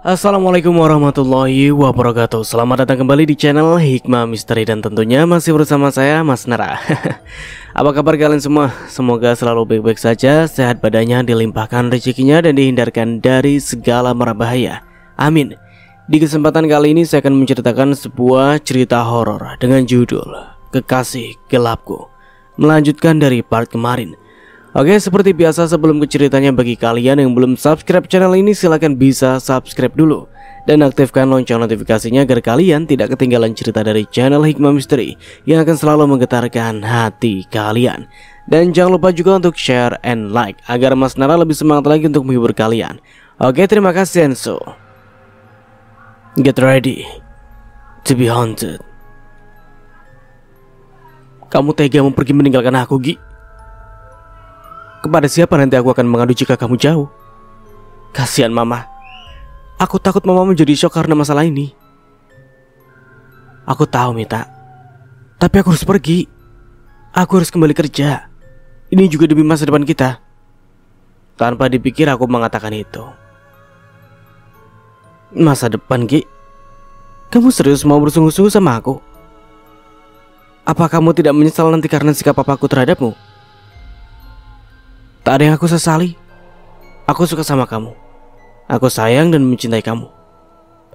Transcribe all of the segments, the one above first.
Assalamualaikum warahmatullahi wabarakatuh. Selamat datang kembali di channel Hikmah Misteri. Dan tentunya masih bersama saya Mas Nara. Apa kabar kalian semua? Semoga selalu baik-baik saja, sehat badannya, dilimpahkan rezekinya, dan dihindarkan dari segala mara bahaya. Amin. Di kesempatan kali ini saya akan menceritakan sebuah cerita horor dengan judul Kekasih Gelapku, melanjutkan dari part kemarin. Oke, seperti biasa sebelum ke ceritanya, bagi kalian yang belum subscribe channel ini, silahkan bisa subscribe dulu dan aktifkan lonceng notifikasinya agar kalian tidak ketinggalan cerita dari channel Hikmah Misteri yang akan selalu menggetarkan hati kalian. Dan jangan lupa juga untuk share and like agar Mas Nara lebih semangat lagi untuk menghibur kalian. Oke, terima kasih, and so get ready to be haunted. Kamu tega mau pergi meninggalkan aku, Gi? Kepada siapa nanti aku akan mengadu jika kamu jauh? Kasihan mama. Aku takut mama menjadi shock karena masalah ini. Aku tahu, Mita. Tapi aku harus pergi. Aku harus kembali kerja. Ini juga demi masa depan kita. Tanpa dipikir aku mengatakan itu. Masa depan, Ki? Kamu serius mau bersungguh-sungguh sama aku? Apa kamu tidak menyesal nanti karena sikap papaku terhadapmu? Tak ada yang aku sesali. Aku suka sama kamu. Aku sayang dan mencintai kamu.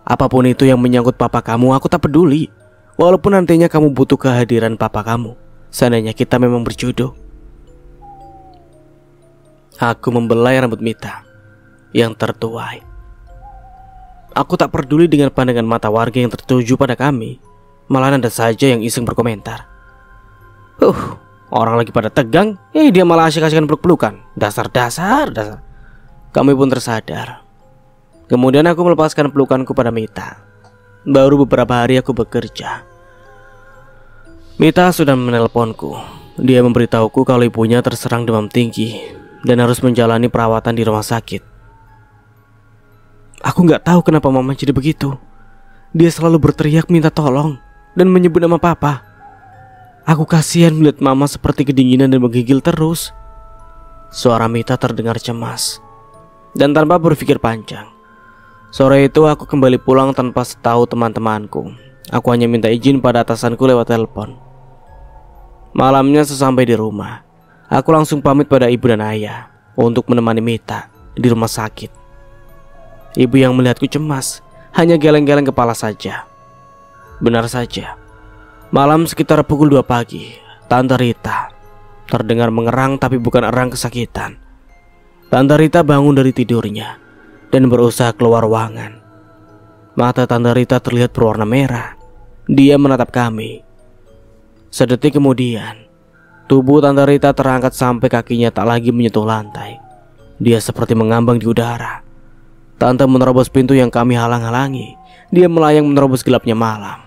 Apapun itu yang menyangkut papa kamu, aku tak peduli. Walaupun nantinya kamu butuh kehadiran papa kamu. Seandainya kita memang berjodoh. Aku membelai rambut Mita yang tertuai. Aku tak peduli dengan pandangan mata warga yang tertuju pada kami. Malah ada saja yang iseng berkomentar. Orang lagi pada tegang, dia malah asyik-asyikan peluk-pelukan. Dasar. Kami pun tersadar. Kemudian aku melepaskan pelukanku pada Mita. Baru beberapa hari aku bekerja. Mita sudah menelponku. Dia memberitahuku kalau ibunya terserang demam tinggi dan harus menjalani perawatan di rumah sakit. Aku gak tahu kenapa mama jadi begitu. Dia selalu berteriak minta tolong dan menyebut nama papa. Aku kasihan melihat mama seperti kedinginan dan menggigil terus. Suara Mita terdengar cemas. Dan tanpa berpikir panjang, sore itu aku kembali pulang tanpa setahu teman-temanku. Aku hanya minta izin pada atasanku lewat telepon. Malamnya sesampai di rumah, aku langsung pamit pada ibu dan ayah untuk menemani Mita di rumah sakit. Ibu yang melihatku cemas hanya geleng-geleng kepala saja. Benar saja, malam sekitar pukul 2 pagi, Tante Rita terdengar mengerang, tapi bukan erang kesakitan. Tante Rita bangun dari tidurnya dan berusaha keluar ruangan. Mata Tante Rita terlihat berwarna merah. Dia menatap kami. Sedetik kemudian, tubuh Tante Rita terangkat sampai kakinya tak lagi menyentuh lantai. Dia seperti mengambang di udara. Tante menerobos pintu yang kami halang-halangi. Dia melayang menerobos gelapnya malam.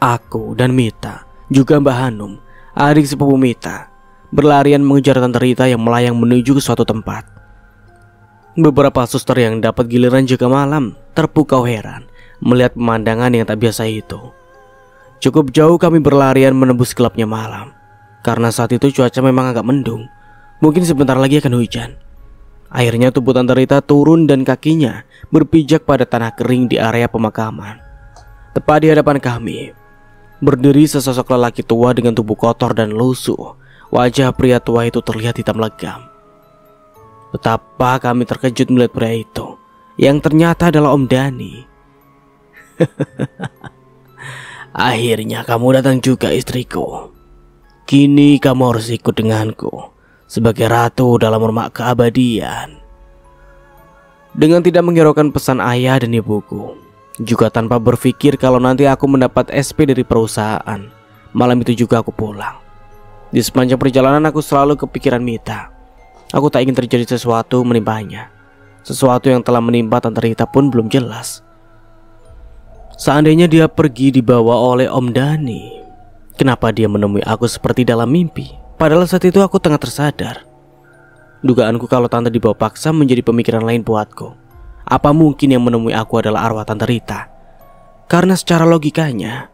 Aku dan Mita, juga Mbak Hanum, adik sepupu Mita, berlarian mengejar Tante Rita yang melayang menuju ke suatu tempat. Beberapa suster yang dapat giliran jaga malam terpukau heran melihat pemandangan yang tak biasa itu. Cukup jauh kami berlarian menembus gelapnya malam, karena saat itu cuaca memang agak mendung. Mungkin sebentar lagi akan hujan. Akhirnya tubuh Tante Rita turun dan kakinya berpijak pada tanah kering di area pemakaman. Tepat di hadapan kami berdiri sesosok lelaki tua dengan tubuh kotor dan lusuh. Wajah pria tua itu terlihat hitam legam. Betapa kami terkejut melihat pria itu, yang ternyata adalah Om Dani. Akhirnya kamu datang juga, istriku. Kini kamu harus ikut denganku sebagai ratu dalam rumah keabadian. Dengan tidak menghiraukan pesan ayah dan ibuku, juga tanpa berpikir kalau nanti aku mendapat SP dari perusahaan, malam itu juga aku pulang. Di sepanjang perjalanan aku selalu kepikiran Mita. Aku tak ingin terjadi sesuatu menimpanya. Sesuatu yang telah menimpa Tante Rita pun belum jelas. Seandainya dia pergi dibawa oleh Om Dani, kenapa dia menemui aku seperti dalam mimpi? Padahal saat itu aku tengah tersadar. Dugaanku kalau Tante dibawa paksa menjadi pemikiran lain buatku. Apa mungkin yang menemui aku adalah arwah Tante Rita? Karena secara logikanya,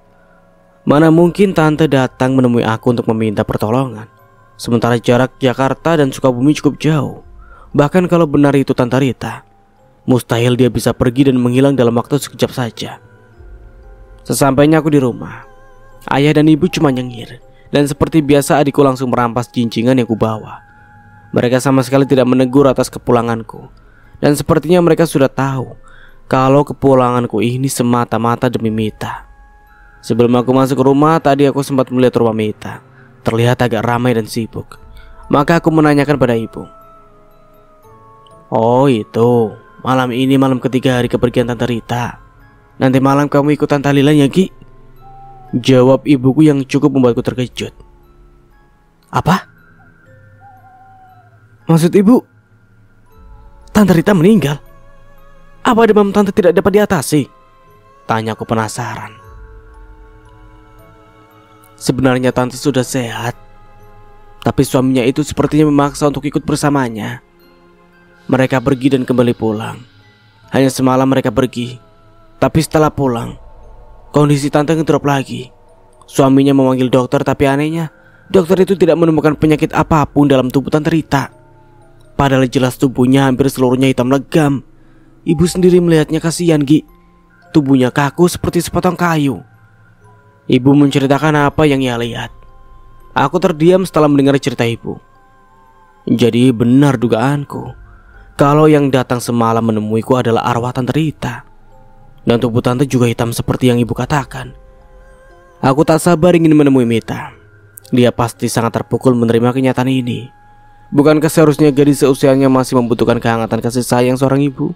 mana mungkin Tante datang menemui aku untuk meminta pertolongan, sementara jarak Jakarta dan Sukabumi cukup jauh. Bahkan kalau benar itu Tante Rita, Mustahil dia bisa pergi dan menghilang dalam waktu sekejap saja. Sesampainya aku di rumah, ayah dan ibu cuma nyengir, dan seperti biasa adikku langsung merampas jincingan yang kubawa. Mereka sama sekali tidak menegur atas kepulanganku, dan sepertinya mereka sudah tahu kalau kepulanganku ini semata-mata demi Mita. Sebelum aku masuk ke rumah, tadi aku sempat melihat rumah Mita terlihat agak ramai dan sibuk. Maka aku menanyakan pada ibu. "Oh itu, malam ini malam ketiga hari kepergian Tante Rita. Nanti malam kamu ikutan tahlilan ya Ki?" Jawab ibuku yang cukup membuatku terkejut. "Apa? Maksud ibu, Tante Rita meninggal? Apa demam tante tidak dapat diatasi?" Tanyaku penasaran. Sebenarnya tante sudah sehat, tapi suaminya itu sepertinya memaksa untuk ikut bersamanya. Mereka pergi dan kembali pulang. Hanya semalam mereka pergi, tapi setelah pulang, kondisi tante ngedrop lagi. Suaminya memanggil dokter, tapi anehnya dokter itu tidak menemukan penyakit apapun dalam tubuh Tante Rita. Padahal jelas tubuhnya hampir seluruhnya hitam legam. Ibu sendiri melihatnya kasihan Gi. Tubuhnya kaku seperti sepotong kayu. Ibu menceritakan apa yang ia lihat. Aku terdiam setelah mendengar cerita ibu. Jadi benar dugaanku, kalau yang datang semalam menemuiku adalah arwah Tante Rita. Dan tubuh tante juga hitam seperti yang ibu katakan. Aku tak sabar ingin menemui Mita. Dia pasti sangat terpukul menerima kenyataan ini. Bukankah seharusnya gadis seusianya masih membutuhkan kehangatan kasih sayang seorang ibu?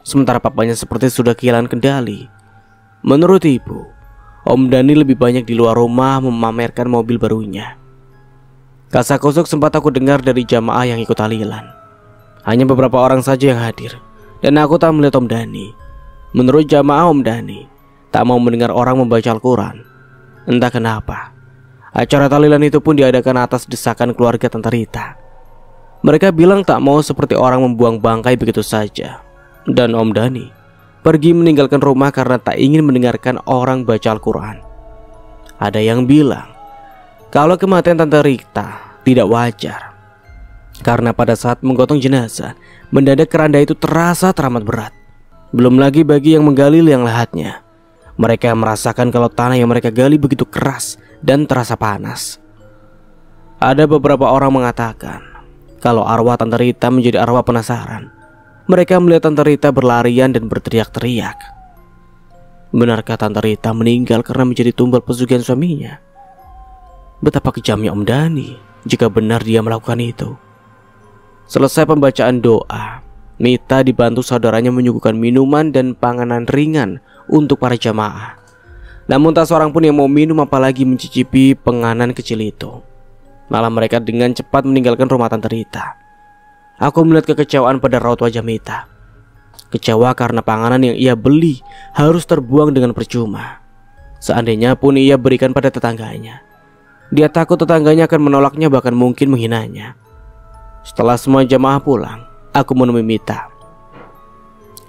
Sementara papanya seperti sudah kehilangan kendali. Menurut ibu, Om Dani lebih banyak di luar rumah memamerkan mobil barunya. Kasak-kusuk sempat aku dengar dari jamaah yang ikut tahlilan. Hanya beberapa orang saja yang hadir, dan aku tak melihat Om Dani. Menurut jamaah, Om Dani tak mau mendengar orang membaca Al-Quran. Entah kenapa, acara tahlilan itu pun diadakan atas desakan keluarga Tante Rita. Mereka bilang tak mau seperti orang membuang bangkai begitu saja. Dan Om Dani pergi meninggalkan rumah karena tak ingin mendengarkan orang baca Al-Quran. Ada yang bilang kalau kematian Tante Rita tidak wajar, karena pada saat menggotong jenazah, mendadak keranda itu terasa teramat berat. Belum lagi bagi yang menggali liang lahatnya, mereka merasakan kalau tanah yang mereka gali begitu keras dan terasa panas. Ada beberapa orang mengatakan kalau arwah Tante Rita menjadi arwah penasaran. Mereka melihat Tante Rita berlarian dan berteriak-teriak. Benarkah Tante Rita meninggal karena menjadi tumbal pesugihan suaminya? Betapa kejamnya Om Dani jika benar dia melakukan itu. Selesai pembacaan doa, Mita dibantu saudaranya menyuguhkan minuman dan panganan ringan untuk para jamaah. Namun tak seorang pun yang mau minum apalagi mencicipi penganan kecil itu. Malah mereka dengan cepat meninggalkan rumah Tante Rita. Aku melihat kekecewaan pada raut wajah Mita. Kecewa karena panganan yang ia beli harus terbuang dengan percuma. Seandainya pun ia berikan pada tetangganya, dia takut tetangganya akan menolaknya, bahkan mungkin menghinanya. Setelah semua jamaah pulang, aku menemui Mita.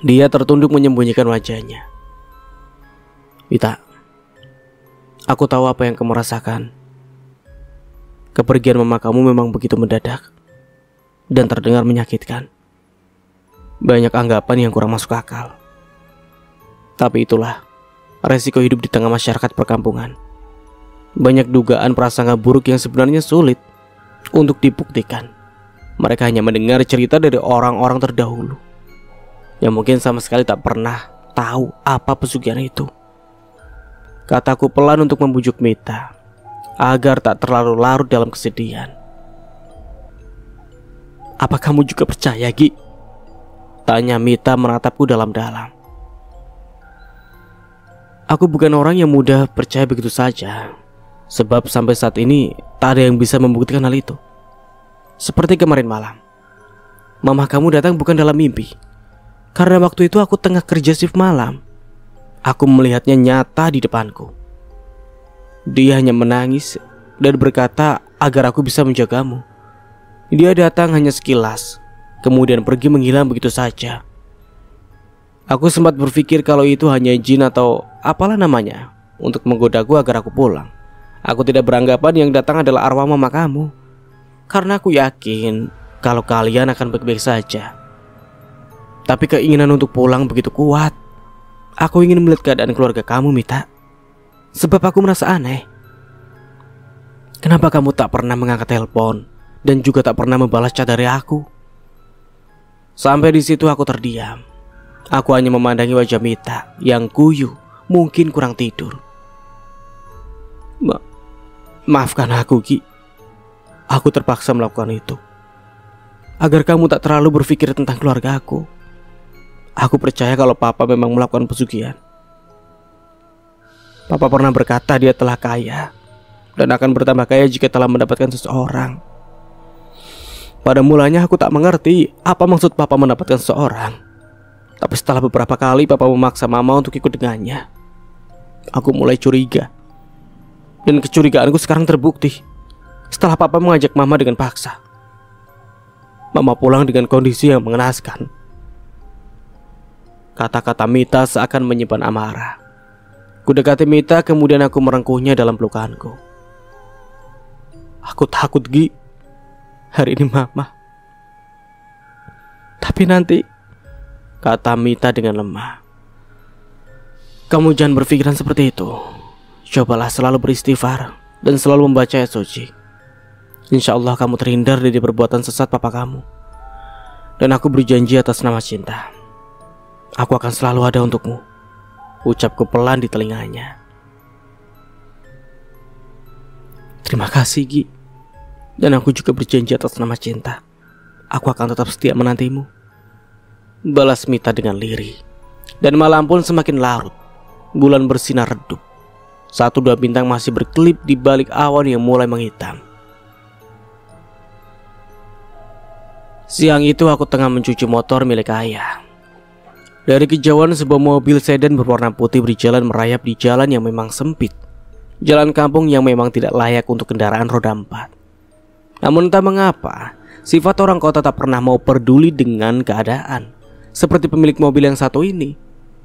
Dia tertunduk menyembunyikan wajahnya. "Mita, aku tahu apa yang kamu rasakan. Kepergian mama kamu memang begitu mendadak dan terdengar menyakitkan. Banyak anggapan yang kurang masuk akal. Tapi itulah resiko hidup di tengah masyarakat perkampungan. Banyak dugaan prasangka buruk yang sebenarnya sulit untuk dibuktikan. Mereka hanya mendengar cerita dari orang-orang terdahulu yang mungkin sama sekali tak pernah tahu apa pesugihan itu." Kataku pelan untuk membujuk Mita agar tak terlalu larut dalam kesedihan. "Apa kamu juga percaya, Gi?" tanya Mita menatapku dalam-dalam. Aku bukan orang yang mudah percaya begitu saja, sebab sampai saat ini tak ada yang bisa membuktikan hal itu. Seperti kemarin malam, mama kamu datang bukan dalam mimpi, karena waktu itu aku tengah kerja shift malam. Aku melihatnya nyata di depanku. Dia hanya menangis dan berkata agar aku bisa menjagamu. Dia datang hanya sekilas, kemudian pergi menghilang begitu saja. Aku sempat berpikir kalau itu hanya jin atau apalah namanya untuk menggodaku agar aku pulang. Aku tidak beranggapan yang datang adalah arwah mama kamu, karena aku yakin kalau kalian akan baik-baik saja. Tapi keinginan untuk pulang begitu kuat. Aku ingin melihat keadaan keluarga kamu, Mita. Sebab aku merasa aneh. Kenapa kamu tak pernah mengangkat telepon dan juga tak pernah membalas chat dari aku? Sampai di situ aku terdiam. Aku hanya memandangi wajah Mita yang guyu, mungkin kurang tidur. Maafkan aku, Ki. Aku terpaksa melakukan itu agar kamu tak terlalu berpikir tentang keluarga aku. Aku percaya kalau Papa memang melakukan pesugihan. Papa pernah berkata dia telah kaya dan akan bertambah kaya jika telah mendapatkan seseorang. Pada mulanya aku tak mengerti apa maksud Papa mendapatkan seseorang. Tapi setelah beberapa kali Papa memaksa Mama untuk ikut dengannya, aku mulai curiga. Dan kecurigaanku sekarang terbukti setelah Papa mengajak Mama dengan paksa. Mama pulang dengan kondisi yang mengenaskan. Kata-kata Mita seakan menyimpan amarah. Kudekati Mita, kemudian aku merengkuhnya dalam pelukanku. Aku takut, Gi. Hari ini Mama. Tapi nanti, kata Mita dengan lemah. Kamu jangan berpikiran seperti itu. Cobalah selalu beristighfar dan selalu membaca ayat suci. Insya Allah kamu terhindar dari perbuatan sesat Papa kamu. Dan aku berjanji atas nama cinta, aku akan selalu ada untukmu, ucapku pelan di telinganya. Terima kasih, Gi. Dan aku juga berjanji atas nama cinta, aku akan tetap setia menantimu, balas Mita dengan lirih. Dan malam pun semakin larut. Bulan bersinar redup. 1-2 bintang masih berkelip di balik awan yang mulai menghitam. Siang itu aku tengah mencuci motor milik ayah. Dari kejauhan sebuah mobil sedan berwarna putih berjalan merayap di jalan yang memang sempit. Jalan kampung yang memang tidak layak untuk kendaraan roda 4. Namun entah mengapa, sifat orang kota tak pernah mau peduli dengan keadaan. Seperti pemilik mobil yang satu ini.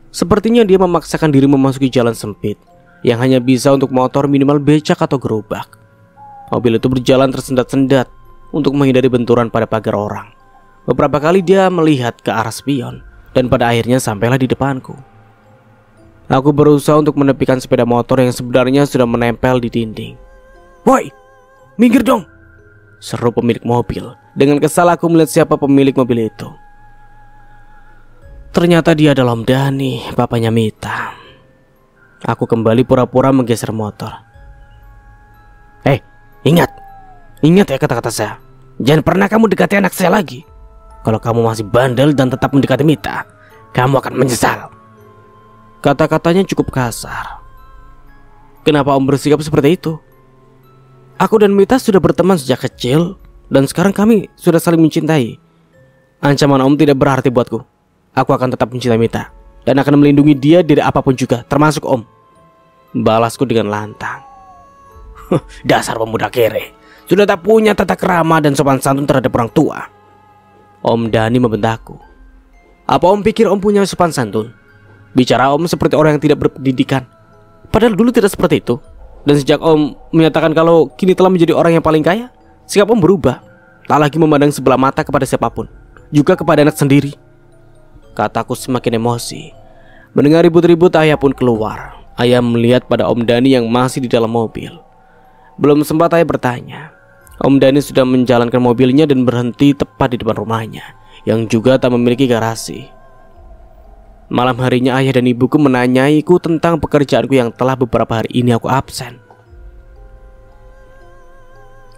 Sepertinya dia memaksakan diri memasuki jalan sempit yang hanya bisa untuk motor minimal becak atau gerobak. Mobil itu berjalan tersendat-sendat untuk menghindari benturan pada pagar orang. Beberapa kali dia melihat ke arah spion dan pada akhirnya sampailah di depanku. Aku berusaha untuk menepikan sepeda motor yang sebenarnya sudah menempel di dinding. "Woi, minggir dong!" seru pemilik mobil. Dengan kesal aku melihat siapa pemilik mobil itu. Ternyata dia adalah Om Dhani, papanya Mita. Aku kembali pura-pura menggeser motor. Ingat ya kata-kata saya. Jangan pernah kamu dekati anak saya lagi. Kalau kamu masih bandel dan tetap mendekati Mita, kamu akan menyesal. Kata-katanya cukup kasar. Kenapa Om bersikap seperti itu? Aku dan Mita sudah berteman sejak kecil, dan sekarang kami sudah saling mencintai. Ancaman Om tidak berarti buatku. Aku akan tetap mencintai Mita dan akan melindungi dia dari apapun juga, termasuk Om, balasku dengan lantang. Dasar pemuda kere, sudah tak punya tata krama dan sopan santun terhadap orang tua. Om Dhani membentakku. Apa Om pikir Om punya sopan santun? Bicara Om seperti orang yang tidak berpendidikan. Padahal dulu tidak seperti itu. Dan sejak Om menyatakan kalau kini telah menjadi orang yang paling kaya, sikap Om berubah. Tak lagi memandang sebelah mata kepada siapapun, juga kepada anak sendiri. Kataku semakin emosi. Mendengar ribut-ribut, ayah pun keluar. Ayah melihat pada Om Dhani yang masih di dalam mobil. Belum sempat ayah bertanya, Om Dhani sudah menjalankan mobilnya dan berhenti tepat di depan rumahnya, yang juga tak memiliki garasi. Malam harinya ayah dan ibuku menanyaiku tentang pekerjaanku yang telah beberapa hari ini aku absen.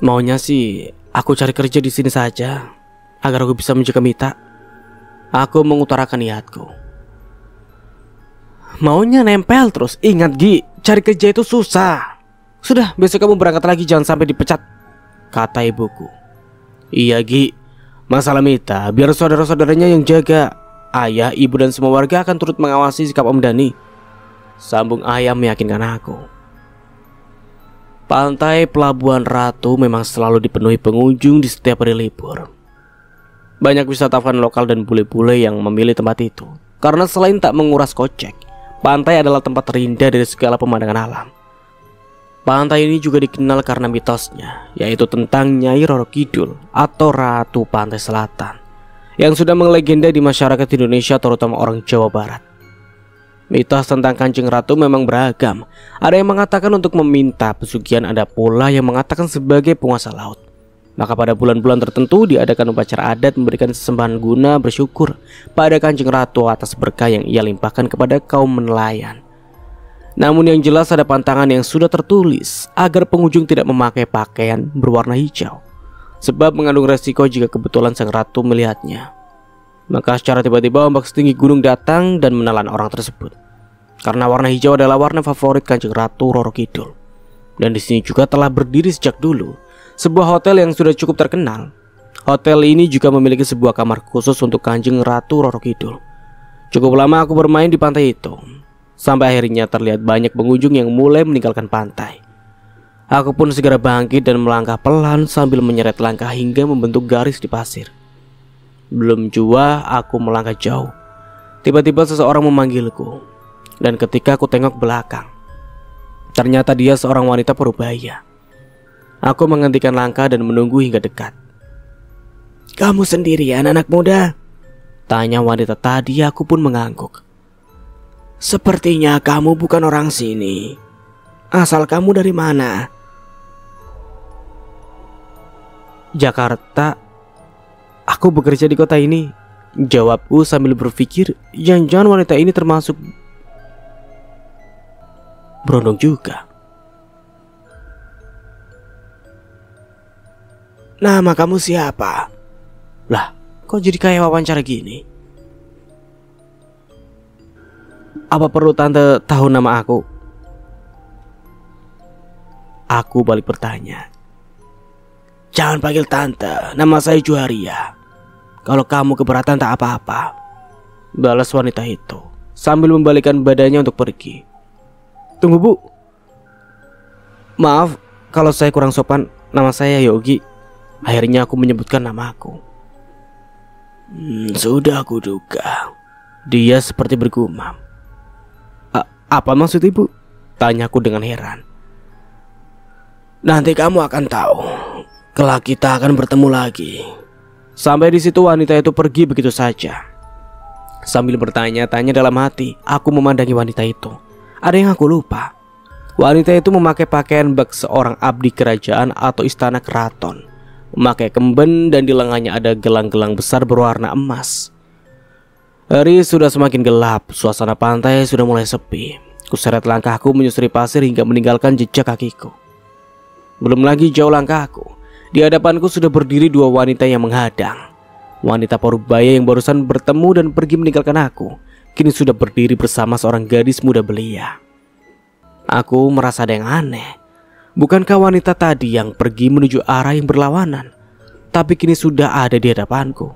Maunya sih aku cari kerja di sini saja agar aku bisa menjaga Mita. Aku mengutarakan niatku. Maunya nempel terus. Ingat Gi, cari kerja itu susah. Sudah, besok kamu berangkat lagi, jangan sampai dipecat, kata ibuku. Iya Gi, masalah Mita biar saudara-saudaranya yang jaga. Ayah, ibu dan semua warga akan turut mengawasi sikap Om Dhani, sambung ayah meyakinkan aku. Pantai Pelabuhan Ratu memang selalu dipenuhi pengunjung di setiap hari libur. Banyak wisatawan lokal dan bule-bule yang memilih tempat itu karena selain tak menguras kocek, pantai adalah tempat terindah dari segala pemandangan alam. Pantai ini juga dikenal karena mitosnya, yaitu tentang Nyai Roro Kidul atau Ratu Pantai Selatan, yang sudah melegenda di masyarakat Indonesia, terutama orang Jawa Barat. Mitos tentang Kanjeng Ratu memang beragam. Ada yang mengatakan untuk meminta pesugihan, ada pula yang mengatakan sebagai penguasa laut. Maka pada bulan-bulan tertentu diadakan upacara adat memberikan sesembahan guna bersyukur pada Kanjeng Ratu atas berkah yang ia limpahkan kepada kaum nelayan. Namun yang jelas ada pantangan yang sudah tertulis agar pengunjung tidak memakai pakaian berwarna hijau, sebab mengandung resiko jika kebetulan sang ratu melihatnya. Maka secara tiba-tiba ombak setinggi gunung datang dan menelan orang tersebut. Karena warna hijau adalah warna favorit Kanjeng Ratu Roro Kidul. Dan di sini juga telah berdiri sejak dulu sebuah hotel yang sudah cukup terkenal. Hotel ini juga memiliki sebuah kamar khusus untuk Kanjeng Ratu Roro Kidul. Cukup lama aku bermain di pantai itu, sampai akhirnya terlihat banyak pengunjung yang mulai meninggalkan pantai. Aku pun segera bangkit dan melangkah pelan sambil menyeret langkah hingga membentuk garis di pasir. Belum jua aku melangkah jauh, tiba-tiba seseorang memanggilku. Dan ketika aku tengok belakang, ternyata dia seorang wanita parubaya. Aku menghentikan langkah dan menunggu hingga dekat. "Kamu sendirian, anak muda?" tanya wanita tadi. Aku pun mengangguk. "Sepertinya kamu bukan orang sini. Asal kamu dari mana?" "Jakarta. Aku bekerja di kota ini," jawabku sambil berpikir jangan-jangan wanita ini termasuk berondong juga. "Nama kamu siapa?" "Lah, kok jadi kayak wawancara gini? Apa perlu tante tahu nama aku?" Aku balik bertanya. "Jangan panggil tante, nama saya Juharia. Kalau kamu keberatan tak apa-apa," balas wanita itu sambil membalikkan badannya untuk pergi. "Tunggu, Bu. Maaf kalau saya kurang sopan, nama saya Yogi." Akhirnya aku menyebutkan namaku. "Sudah aku duga," dia seperti bergumam. Apa maksud ibu?" tanyaku dengan heran. "Nanti kamu akan tahu. Kelak kita akan bertemu lagi." Sampai di situ wanita itu pergi begitu saja. Sambil bertanya-tanya dalam hati, aku memandangi wanita itu. Ada yang aku lupa. Wanita itu memakai pakaian bak seorang abdi kerajaan atau istana keraton, memakai kemben dan di lengannya ada gelang-gelang besar berwarna emas. Hari sudah semakin gelap, suasana pantai sudah mulai sepi. Kuseret langkahku menyusuri pasir hingga meninggalkan jejak kakiku. Belum lagi jauh langkahku, di hadapanku sudah berdiri dua wanita yang menghadang. Wanita parubaya yang barusan bertemu dan pergi meninggalkan aku, kini sudah berdiri bersama seorang gadis muda belia. Aku merasa ada yang aneh. Bukankah wanita tadi yang pergi menuju arah yang berlawanan, tapi kini sudah ada di hadapanku?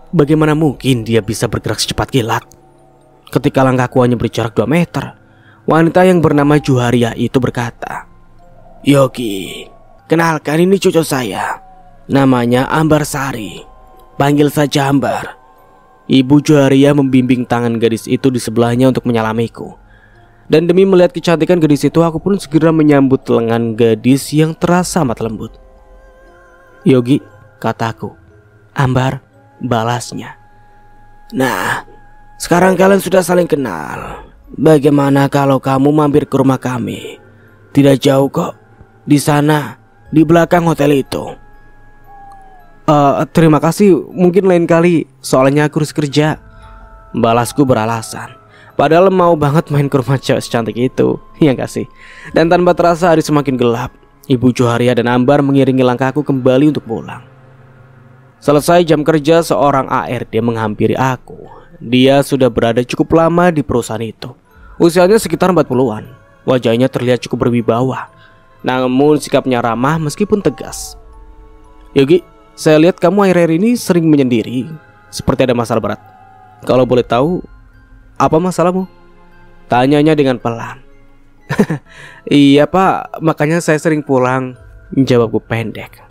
Bagaimana mungkin dia bisa bergerak secepat kilat? Ketika langkahku hanya berjarak 2 meter, wanita yang bernama Juharia itu berkata, "Yogi, kenalkan ini cucu saya. Namanya Ambar Sari. Panggil saja Ambar." Ibu Juharia membimbing tangan gadis itu di sebelahnya untuk menyalamiku. Dan demi melihat kecantikan gadis itu, aku pun segera menyambut lengan gadis yang terasa amat lembut. "Yogi," kataku. "Ambar," balasnya. "Nah, sekarang kalian sudah saling kenal. Bagaimana kalau kamu mampir ke rumah kami? Tidak jauh kok. Di sana, di belakang hotel itu." Terima kasih, mungkin lain kali, soalnya aku harus kerja," balasku beralasan. Padahal mau banget main ke rumah cewek secantik itu, ya gak sih? Dan tanpa terasa hari semakin gelap. Ibu Juharia dan Ambar mengiringi langkahku kembali untuk pulang. Selesai jam kerja, seorang ARD menghampiri aku. Dia sudah berada cukup lama di perusahaan itu. Usianya sekitar 40-an. Wajahnya terlihat cukup berwibawa, namun sikapnya ramah meskipun tegas. "Yogi, saya lihat kamu akhir-akhir ini sering menyendiri, seperti ada masalah berat. Kalau boleh tahu, apa masalahmu?" tanyanya dengan pelan. "Iya Pak, makanya saya sering pulang," jawabku pendek.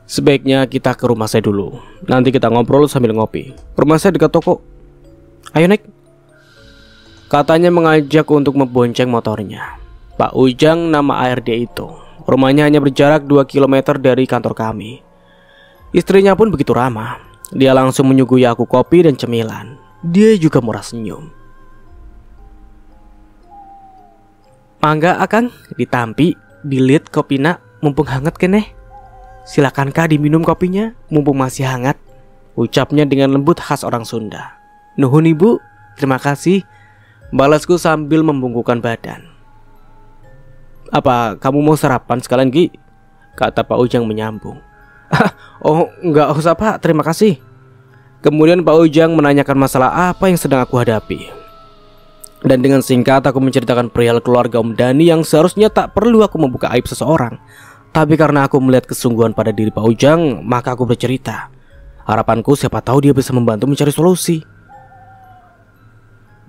"Sebaiknya kita ke rumah saya dulu. Nanti kita ngobrol sambil ngopi. Rumah saya dekat toko. Ayo naik," katanya mengajak untuk membonceng motornya. Pak Ujang nama ARD itu. Rumahnya hanya berjarak 2 km dari kantor kami. Istrinya pun begitu ramah. Dia langsung menyuguhi aku kopi dan cemilan. Dia juga murah senyum. Mangga akang, ditampi, dilit kopina, mumpung hangat keneh. Silakankah diminum kopinya, mumpung masih hangat? Ucapnya dengan lembut khas orang Sunda. Nuhun ibu, terima kasih, balasku sambil membungkukkan badan. Apa kamu mau sarapan sekalian Ki? Kata Pak Ujang menyambung. Oh enggak usah Pak, terima kasih. Kemudian Pak Ujang menanyakan masalah apa yang sedang aku hadapi. Dan dengan singkat aku menceritakan perihal keluarga Om Dhani yang seharusnya tak perlu aku membuka aib seseorang. Tapi karena aku melihat kesungguhan pada diri Pak Ujang, maka aku bercerita. Harapanku siapa tahu dia bisa membantu mencari solusi.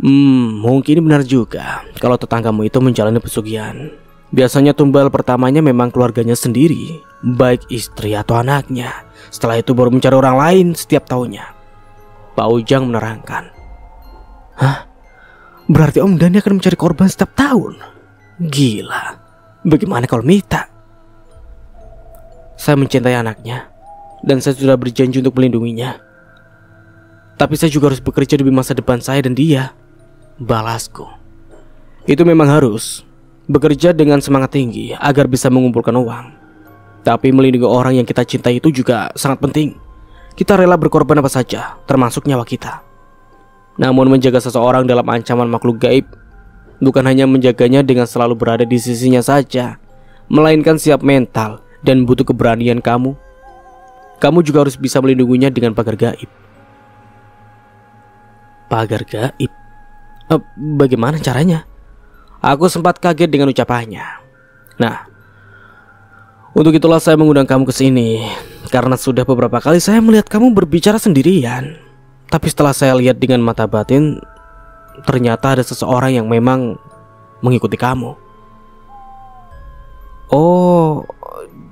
Mungkin benar juga kalau tetanggamu itu menjalani pesugihan. Biasanya tumbal pertamanya memang keluarganya sendiri, baik istri atau anaknya. Setelah itu baru mencari orang lain setiap tahunnya. Pak Ujang menerangkan. Hah? Berarti Om Dhani akan mencari korban setiap tahun? Gila. Bagaimana kalau Mita? Saya mencintai anaknya, dan saya sudah berjanji untuk melindunginya. Tapi saya juga harus bekerja demi masa depan saya dan dia. Balasku. Itu memang harus. Bekerja dengan semangat tinggi agar bisa mengumpulkan uang. Tapi melindungi orang yang kita cintai itu juga sangat penting. Kita rela berkorban apa saja, termasuk nyawa kita. Namun menjaga seseorang dalam ancaman makhluk gaib bukan hanya menjaganya dengan selalu berada di sisinya saja, melainkan siap mental dan butuh keberanian kamu. Kamu juga harus bisa melindunginya dengan pagar gaib. Pagar gaib? Bagaimana caranya? Aku sempat kaget dengan ucapannya. Nah, untuk itulah saya mengundang kamu ke sini, karena sudah beberapa kali saya melihat kamu berbicara sendirian. Tapi setelah saya lihat dengan mata batin, ternyata ada seseorang yang memang mengikuti kamu. Oh,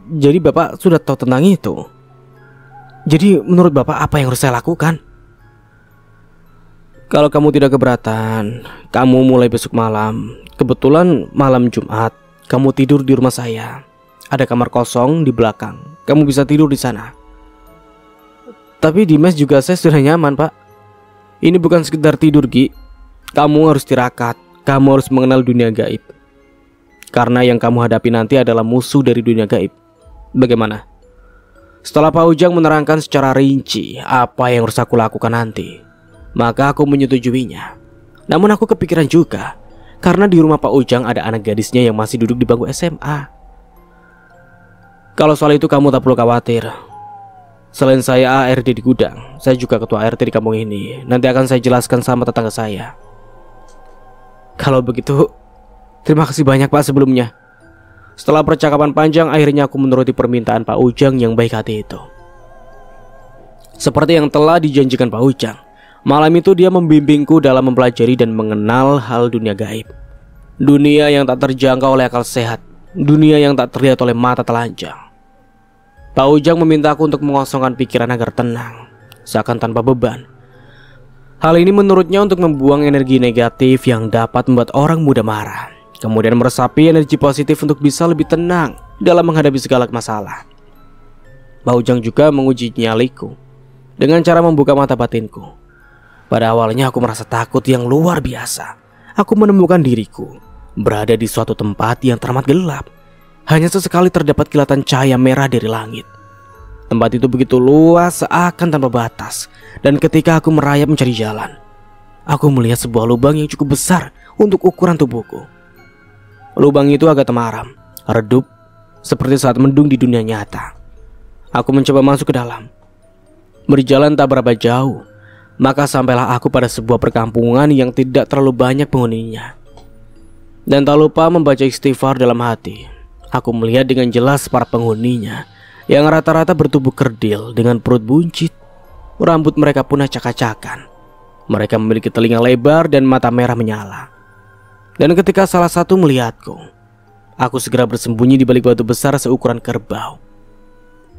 jadi Bapak sudah tahu tentang itu. Jadi menurut Bapak apa yang harus saya lakukan? Kalau kamu tidak keberatan, kamu mulai besok malam. Kebetulan malam Jumat, kamu tidur di rumah saya. Ada kamar kosong di belakang. Kamu bisa tidur di sana. Tapi di mes juga saya sudah nyaman, Pak. Ini bukan sekedar tidur, Gi. Kamu harus tirakat. Kamu harus mengenal dunia gaib. Karena yang kamu hadapi nanti adalah musuh dari dunia gaib. Bagaimana? Setelah Pak Ujang menerangkan secara rinci apa yang harus aku lakukan nanti, maka aku menyetujuinya. Namun aku kepikiran juga, karena di rumah Pak Ujang ada anak gadisnya yang masih duduk di bangku SMA. Kalau soal itu kamu tak perlu khawatir. Selain saya ARD di gudang, saya juga ketua RT di kampung ini. Nanti akan saya jelaskan sama tetangga saya. Kalau begitu, terima kasih banyak Pak sebelumnya. Setelah percakapan panjang, akhirnya aku menuruti permintaan Pak Ujang yang baik hati itu. Seperti yang telah dijanjikan Pak Ujang, malam itu dia membimbingku dalam mempelajari dan mengenal hal dunia gaib. Dunia yang tak terjangkau oleh akal sehat, dunia yang tak terlihat oleh mata telanjang. Pak Ujang meminta aku untuk mengosongkan pikiran agar tenang, seakan tanpa beban. Hal ini menurutnya untuk membuang energi negatif yang dapat membuat orang mudah marah, kemudian meresapi energi positif untuk bisa lebih tenang dalam menghadapi segala masalah. Pak Ujang juga menguji nyaliku dengan cara membuka mata batinku. Pada awalnya aku merasa takut yang luar biasa. Aku menemukan diriku berada di suatu tempat yang teramat gelap. Hanya sesekali terdapat kilatan cahaya merah dari langit. Tempat itu begitu luas seakan tanpa batas. Dan ketika aku merayap mencari jalan, aku melihat sebuah lubang yang cukup besar untuk ukuran tubuhku. Lubang itu agak temaram, redup, seperti saat mendung di dunia nyata. Aku mencoba masuk ke dalam. Berjalan tak berapa jauh, maka sampailah aku pada sebuah perkampungan yang tidak terlalu banyak penghuninya. Dan tak lupa membaca istighfar dalam hati. Aku melihat dengan jelas para penghuninya yang rata-rata bertubuh kerdil dengan perut buncit. Rambut mereka pun acak-acakan. Mereka memiliki telinga lebar dan mata merah menyala. Dan ketika salah satu melihatku, aku segera bersembunyi di balik batu besar seukuran kerbau.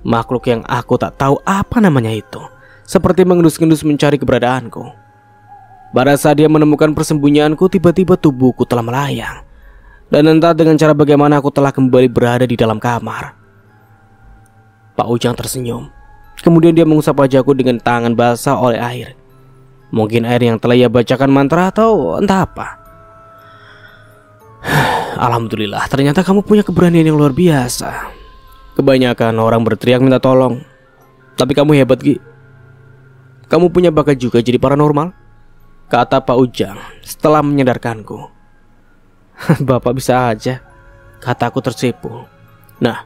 Makhluk yang aku tak tahu apa namanya itu seperti mengendus-endus mencari keberadaanku. Pada saat dia menemukan persembunyianku, tiba-tiba tubuhku telah melayang. Dan entah dengan cara bagaimana aku telah kembali berada di dalam kamar. Pak Ujang tersenyum. Kemudian dia mengusap wajahku dengan tangan basah oleh air. Mungkin air yang telah ia bacakan mantra atau entah apa. Alhamdulillah, ternyata kamu punya keberanian yang luar biasa. Kebanyakan orang berteriak minta tolong, tapi kamu hebat, Gi. Kamu punya bakat juga jadi paranormal, kata Pak Ujang setelah menyadarkanku. Bapak bisa aja, kataku tersipu. Nah,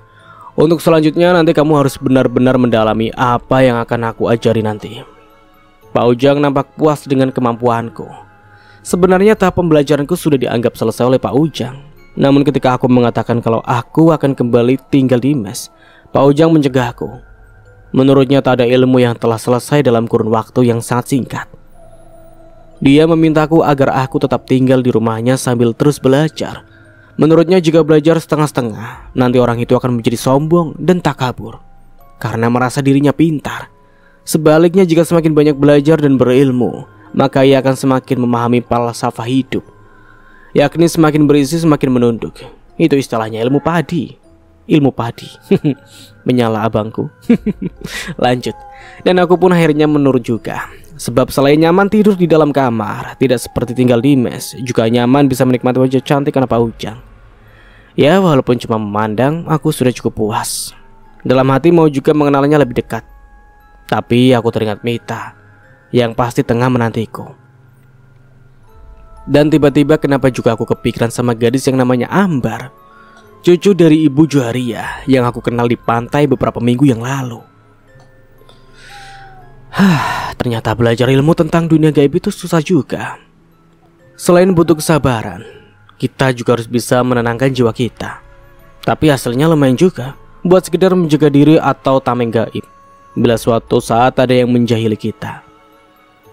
untuk selanjutnya nanti kamu harus benar-benar mendalami apa yang akan aku ajari nanti. Pak Ujang nampak puas dengan kemampuanku. Sebenarnya tahap pembelajaranku sudah dianggap selesai oleh Pak Ujang. Namun ketika aku mengatakan kalau aku akan kembali tinggal di mes, Pak Ujang mencegahku. Menurutnya tak ada ilmu yang telah selesai dalam kurun waktu yang sangat singkat. Dia memintaku agar aku tetap tinggal di rumahnya sambil terus belajar. Menurutnya jika belajar setengah-setengah, nanti orang itu akan menjadi sombong dan takabur karena merasa dirinya pintar. Sebaliknya jika semakin banyak belajar dan berilmu, maka ia akan semakin memahami falsafah hidup, yakni semakin berisi semakin menunduk. Itu istilahnya ilmu padi. Ilmu padi. Menyala abangku. Lanjut. Dan aku pun akhirnya menurut juga. Sebab selain nyaman tidur di dalam kamar, tidak seperti tinggal di mes, juga nyaman bisa menikmati wajah cantik anak Pak Ujang. Ya walaupun cuma memandang, aku sudah cukup puas. Dalam hati mau juga mengenalnya lebih dekat. Tapi aku teringat Mita yang pasti tengah menantiku. Dan tiba-tiba kenapa juga aku kepikiran sama gadis yang namanya Ambar, cucu dari Ibu Juharia yang aku kenal di pantai beberapa minggu yang lalu. Ternyata belajar ilmu tentang dunia gaib itu susah juga. Selain butuh kesabaran, kita juga harus bisa menenangkan jiwa kita. Tapi hasilnya lumayan juga buat sekedar menjaga diri atau tameng gaib bila suatu saat ada yang menjahili kita.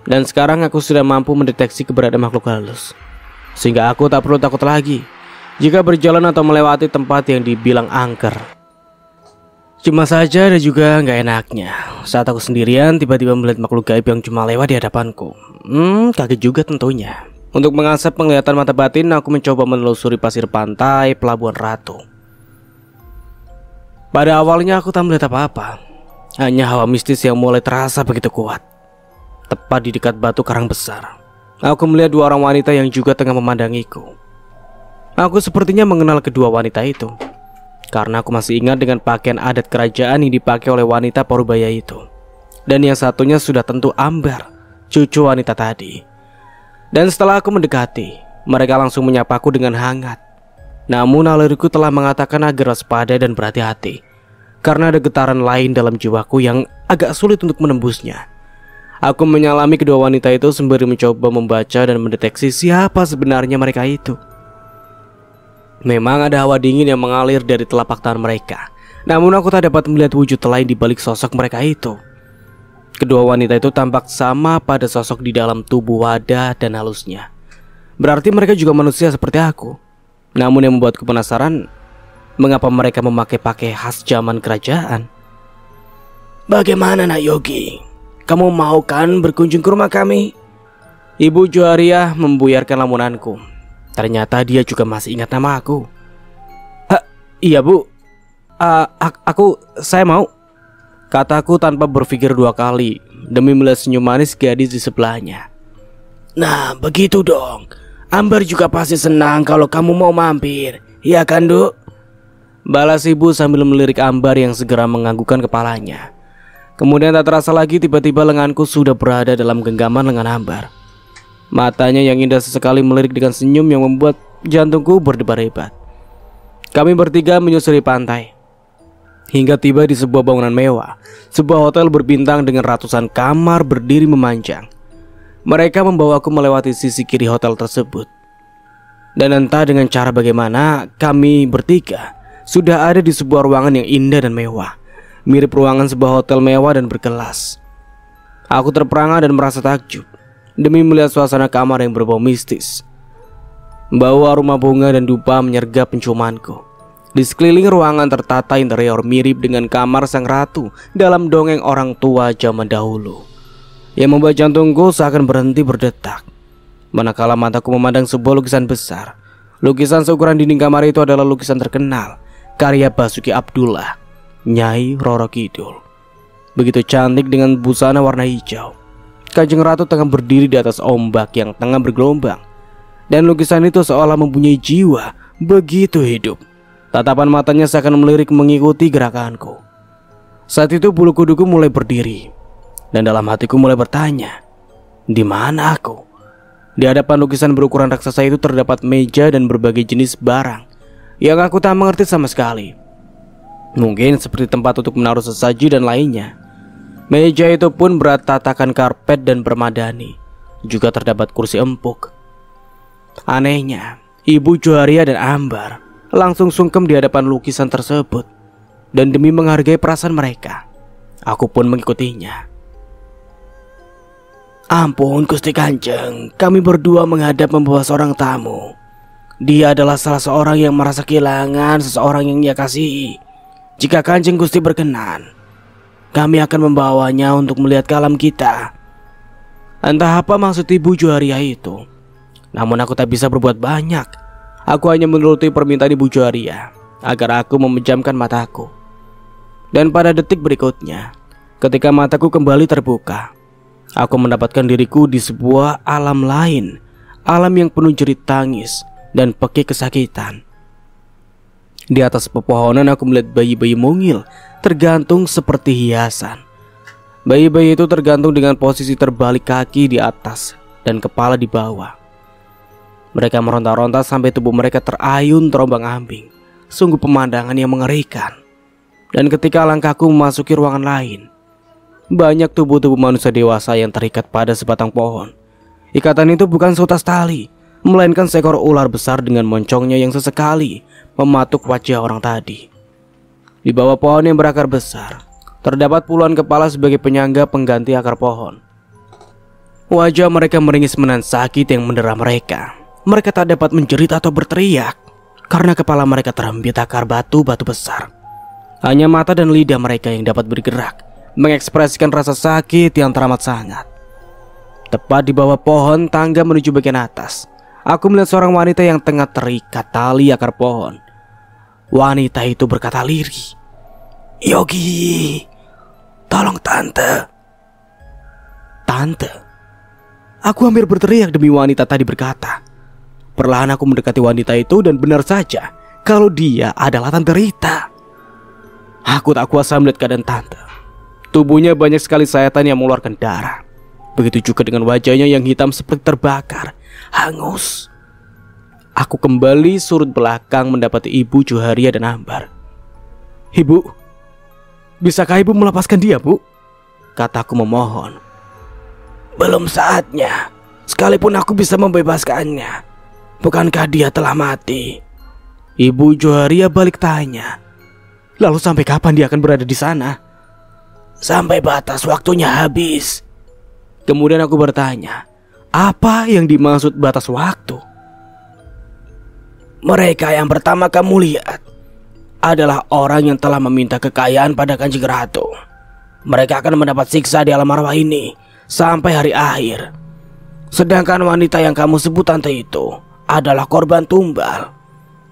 Dan sekarang aku sudah mampu mendeteksi keberadaan makhluk halus, sehingga aku tak perlu takut lagi jika berjalan atau melewati tempat yang dibilang angker. Cuma saja ada juga nggak enaknya saat aku sendirian tiba-tiba melihat makhluk gaib yang cuma lewat di hadapanku. Kaget juga tentunya. Untuk mengasah penglihatan mata batin, aku mencoba menelusuri pasir pantai Pelabuhan Ratu. Pada awalnya aku tak melihat apa-apa, hanya hawa mistis yang mulai terasa begitu kuat. Tepat di dekat batu karang besar, aku melihat dua orang wanita yang juga tengah memandangiku. Aku sepertinya mengenal kedua wanita itu, karena aku masih ingat dengan pakaian adat kerajaan yang dipakai oleh wanita Parubaya itu. Dan yang satunya sudah tentu Ambar, cucu wanita tadi. Dan setelah aku mendekati, mereka langsung menyapaku dengan hangat. Namun naluriku telah mengatakan agar waspada dan berhati-hati, karena ada getaran lain dalam jiwaku yang agak sulit untuk menembusnya. Aku menyalami kedua wanita itu sembari mencoba membaca dan mendeteksi siapa sebenarnya mereka itu. Memang ada hawa dingin yang mengalir dari telapak tangan mereka, namun aku tak dapat melihat wujud lain di balik sosok mereka itu. Kedua wanita itu tampak sama pada sosok di dalam tubuh wadah dan halusnya. Berarti mereka juga manusia seperti aku. Namun yang membuatku penasaran, mengapa mereka memakai pakaian khas zaman kerajaan? Bagaimana Nak Yogi? Kamu mau kan berkunjung ke rumah kami? Ibu Juharia membuyarkan lamunanku. Ternyata dia juga masih ingat nama aku. Iya Bu, saya mau, kataku tanpa berpikir dua kali demi melihat senyum manis gadis di sebelahnya. Nah begitu dong, Ambar juga pasti senang kalau kamu mau mampir, iya kan Duk? Balas ibu sambil melirik Ambar yang segera menganggukkan kepalanya. Kemudian tak terasa lagi tiba-tiba lenganku sudah berada dalam genggaman lengan Ambar. Matanya yang indah sesekali melirik dengan senyum yang membuat jantungku berdebar hebat. Kami bertiga menyusuri pantai hingga tiba di sebuah bangunan mewah, sebuah hotel berbintang dengan ratusan kamar berdiri memanjang. Mereka membawaku melewati sisi kiri hotel tersebut. Dan entah dengan cara bagaimana, kami bertiga sudah ada di sebuah ruangan yang indah dan mewah, mirip ruangan sebuah hotel mewah dan berkelas. Aku terperangah dan merasa takjub demi melihat suasana kamar yang berbau mistis. Bau aroma bunga dan dupa menyergap penciumanku. Di sekeliling ruangan tertata interior mirip dengan kamar sang ratu dalam dongeng orang tua zaman dahulu, yang membuat jantungku seakan berhenti berdetak. Manakala mataku memandang sebuah lukisan besar. Lukisan seukuran dinding kamar itu adalah lukisan terkenal karya Basuki Abdullah, Nyai Roro Kidul. begitu cantik dengan busana warna hijau. Kanjeng Ratu tengah berdiri di atas ombak yang tengah bergelombang, dan lukisan itu seolah mempunyai jiwa begitu hidup. Tatapan matanya seakan melirik mengikuti gerakanku. Saat itu bulu kuduku mulai berdiri, dan dalam hatiku mulai bertanya, di mana aku? Di hadapan lukisan berukuran raksasa itu terdapat meja dan berbagai jenis barang yang aku tak mengerti sama sekali. Mungkin seperti tempat untuk menaruh sesaji dan lainnya. Meja itu pun bertatakan karpet dan permadani. Juga terdapat kursi empuk. Anehnya, Ibu Joharia dan Ambar langsung sungkem di hadapan lukisan tersebut. Dan demi menghargai perasaan mereka, aku pun mengikutinya. Ampun Gusti Kanjeng, kami berdua menghadap membawa seorang tamu. Dia adalah salah seorang yang merasa kehilangan seseorang yang ia kasihi. Jika Kanjeng Gusti berkenan, kami akan membawanya untuk melihat kalam kita. Entah apa maksud Ibu Joharia itu, namun aku tak bisa berbuat banyak. Aku hanya menuruti permintaan Ibu Joharia agar aku memejamkan mataku. Dan pada detik berikutnya, ketika mataku kembali terbuka, aku mendapatkan diriku di sebuah alam lain. Alam yang penuh jerit tangis dan pekik kesakitan. Di atas pepohonan aku melihat bayi-bayi mungil tergantung seperti hiasan. Bayi-bayi itu tergantung dengan posisi terbalik kaki di atas dan kepala di bawah. Mereka meronta-ronta sampai tubuh mereka terayun terombang-ambing. Sungguh pemandangan yang mengerikan. Dan ketika langkahku memasuki ruangan lain, banyak tubuh-tubuh manusia dewasa yang terikat pada sebatang pohon. Ikatan itu bukan seutas tali, melainkan seekor ular besar dengan moncongnya yang sesekali mematuk wajah orang tadi. Di bawah pohon yang berakar besar, terdapat puluhan kepala sebagai penyangga pengganti akar pohon. Wajah mereka meringis menahan sakit yang mendera mereka. Mereka tak dapat menjerit atau berteriak, karena kepala mereka terembit akar batu-batu besar. Hanya mata dan lidah mereka yang dapat bergerak, mengekspresikan rasa sakit yang teramat sangat. Tepat di bawah pohon tangga menuju bagian atas, aku melihat seorang wanita yang tengah terikat tali akar pohon. Wanita itu berkata lirih, "Yogi, tolong tante." Tante? Aku hampir berteriak demi wanita tadi berkata. Perlahan aku mendekati wanita itu dan benar saja kalau dia adalah Tante Rita. Aku tak kuasa melihat keadaan tante. Tubuhnya banyak sekali sayatan yang mengeluarkan darah. Begitu juga dengan wajahnya yang hitam seperti terbakar, hangus. Aku kembali surut belakang mendapati Ibu Joharia dan Ambar. "Ibu, bisakah ibu melepaskan dia, Bu?" kataku memohon. "Belum saatnya. Sekalipun aku bisa membebaskannya, bukankah dia telah mati?" Ibu Joharia balik tanya. "Lalu sampai kapan dia akan berada di sana?" "Sampai batas waktunya habis." Kemudian aku bertanya, apa yang dimaksud batas waktu? "Mereka yang pertama kamu lihat adalah orang yang telah meminta kekayaan pada Kanjeng Ratu. Mereka akan mendapat siksa di alam arwah ini sampai hari akhir. Sedangkan wanita yang kamu sebut tante itu adalah korban tumbal.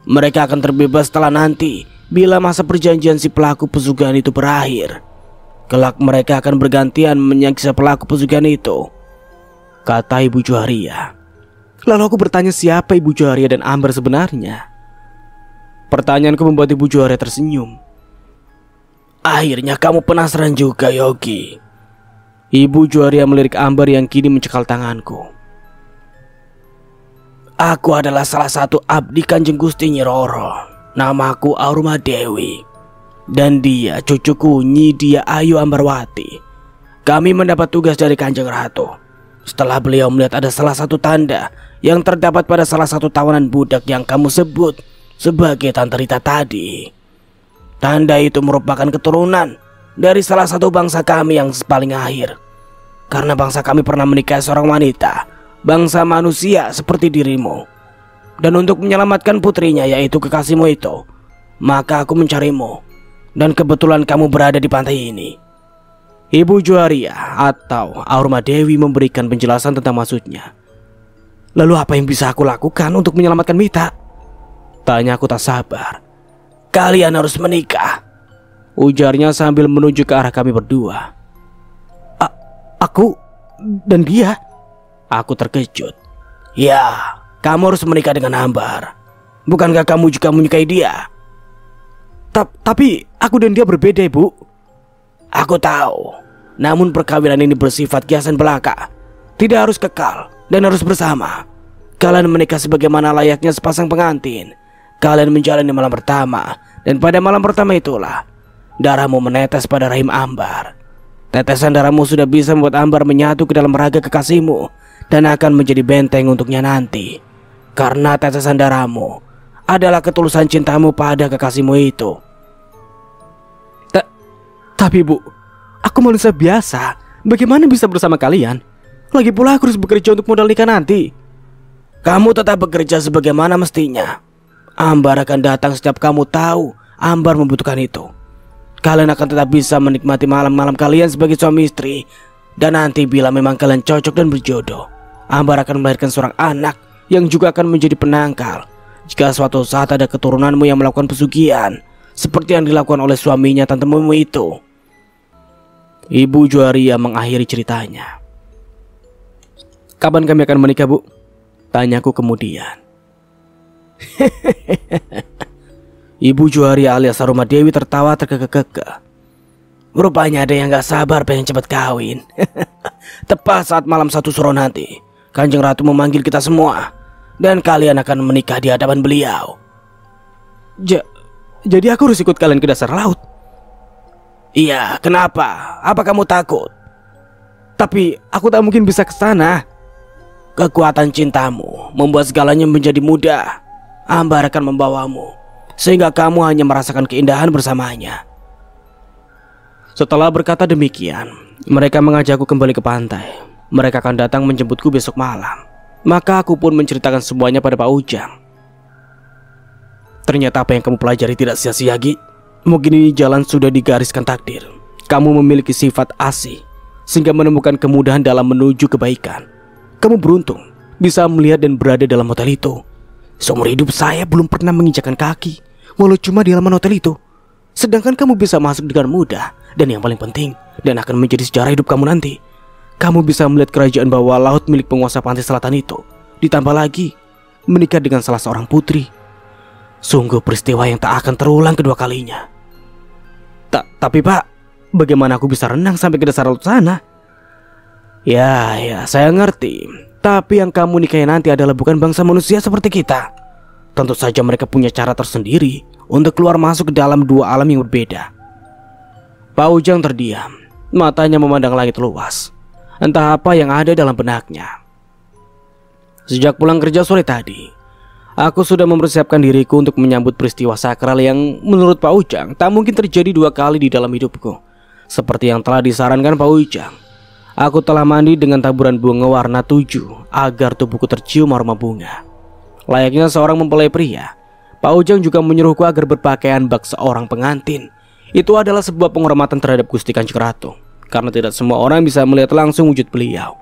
Mereka akan terbebas setelah nanti bila masa perjanjian si pelaku pesugihan itu berakhir. Kelak mereka akan bergantian menyiksa pelaku pesugihan itu," kata Ibu Joharia. Lalu aku bertanya siapa Ibu Joharia dan Ambar sebenarnya. Pertanyaanku membuat Ibu Joharia tersenyum. "Akhirnya kamu penasaran juga, Yogi." Ibu Joharia melirik Ambar yang kini mencekal tanganku. "Aku adalah salah satu abdi Kanjeng Gusti Nyi Roro. Namaku Auruma Dewi. Dan dia cucuku Nyi Dia Ayu Ambarwati. Kami mendapat tugas dari Kanjeng Ratu setelah beliau melihat ada salah satu tanda yang terdapat pada salah satu tawanan budak yang kamu sebut sebagai Tante Rita tadi. Tanda itu merupakan keturunan dari salah satu bangsa kami yang paling akhir. Karena bangsa kami pernah menikahi seorang wanita, bangsa manusia seperti dirimu. Dan untuk menyelamatkan putrinya yaitu kekasihmu itu, maka aku mencarimu. Dan kebetulan kamu berada di pantai ini." Ibu Joharia atau Auruma Dewi memberikan penjelasan tentang maksudnya. "Lalu apa yang bisa aku lakukan untuk menyelamatkan Mita?" tanya aku tak sabar. "Kalian harus menikah." ujarnya sambil menuju ke arah kami berdua. Aku dan dia? Aku terkejut. Ya, kamu harus menikah dengan Ambar. Bukankah kamu juga menyukai dia? Tapi aku dan dia berbeda, Ibu. Aku tahu. Namun perkawinan ini bersifat kiasan belaka. Tidak harus kekal dan harus bersama. Kalian menikah sebagaimana layaknya sepasang pengantin. Kalian menjalani malam pertama. Dan pada malam pertama itulah darahmu menetes pada rahim Ambar. Tetesan darahmu sudah bisa membuat Ambar menyatu ke dalam raga kekasihmu dan akan menjadi benteng untuknya nanti. Karena tetesan darahmu adalah ketulusan cintamu pada kekasihmu itu. Tapi Bu, aku manusia biasa. Bagaimana bisa bersama kalian? Lagi pula aku harus bekerja untuk modal nikah nanti. Kamu tetap bekerja sebagaimana mestinya. Ambar akan datang setiap kamu tahu Ambar membutuhkan itu. Kalian akan tetap bisa menikmati malam-malam kalian sebagai suami istri. Dan nanti bila memang kalian cocok dan berjodoh, Ambar akan melahirkan seorang anak yang juga akan menjadi penangkal jika suatu saat ada keturunanmu yang melakukan pesugihan seperti yang dilakukan oleh suaminya tantemu itu. Ibu Juwaria mengakhiri ceritanya. Kapan kami akan menikah, Bu? Tanyaku kemudian. Ibu Juwaria alias Sarumadewi tertawa terkekeh-kekeh. Rupanya ada yang gak sabar pengen cepat kawin. Tepat saat malam 1 Suro nanti, Kanjeng Ratu memanggil kita semua, dan kalian akan menikah di hadapan beliau. Jadi aku harus ikut kalian ke dasar laut? Iya, kenapa? Apa kamu takut? Tapi aku tak mungkin bisa ke sana. Kekuatan cintamu membuat segalanya menjadi mudah. Ambar akan membawamu, sehingga kamu hanya merasakan keindahan bersamanya. Setelah berkata demikian, mereka mengajakku kembali ke pantai. Mereka akan datang menjemputku besok malam. Maka aku pun menceritakan semuanya pada Pak Ujang. Ternyata apa yang kamu pelajari tidak sia-sia, Gi. Mungkin ini jalan sudah digariskan takdir. Kamu memiliki sifat asih, sehingga menemukan kemudahan dalam menuju kebaikan. Kamu beruntung bisa melihat dan berada dalam hotel itu. Seumur hidup saya belum pernah menginjakkan kaki, walau cuma di halaman hotel itu. Sedangkan kamu bisa masuk dengan mudah. Dan yang paling penting, dan akan menjadi sejarah hidup kamu nanti, kamu bisa melihat kerajaan bawah laut milik penguasa pantai selatan itu. Ditambah lagi, menikah dengan salah seorang putri. Sungguh peristiwa yang tak akan terulang kedua kalinya. Tapi Pak, bagaimana aku bisa renang sampai ke dasar laut sana? Ya, saya ngerti. Tapi yang kamu nikahi nanti adalah bukan bangsa manusia seperti kita. Tentu saja mereka punya cara tersendiri untuk keluar masuk ke dalam dua alam yang berbeda. Pak Ujang terdiam, matanya memandang langit luas. Entah apa yang ada dalam benaknya. Sejak pulang kerja sore tadi, aku sudah mempersiapkan diriku untuk menyambut peristiwa sakral yang menurut Pak Ujang tak mungkin terjadi 2 kali di dalam hidupku. Seperti yang telah disarankan Pak Ujang, aku telah mandi dengan taburan bunga warna 7 agar tubuhku tercium aroma bunga. Layaknya seorang mempelai pria, Pak Ujang juga menyuruhku agar berpakaian bak seorang pengantin. Itu adalah sebuah penghormatan terhadap Gusti Kanjeng Ratu, karena tidak semua orang bisa melihat langsung wujud beliau.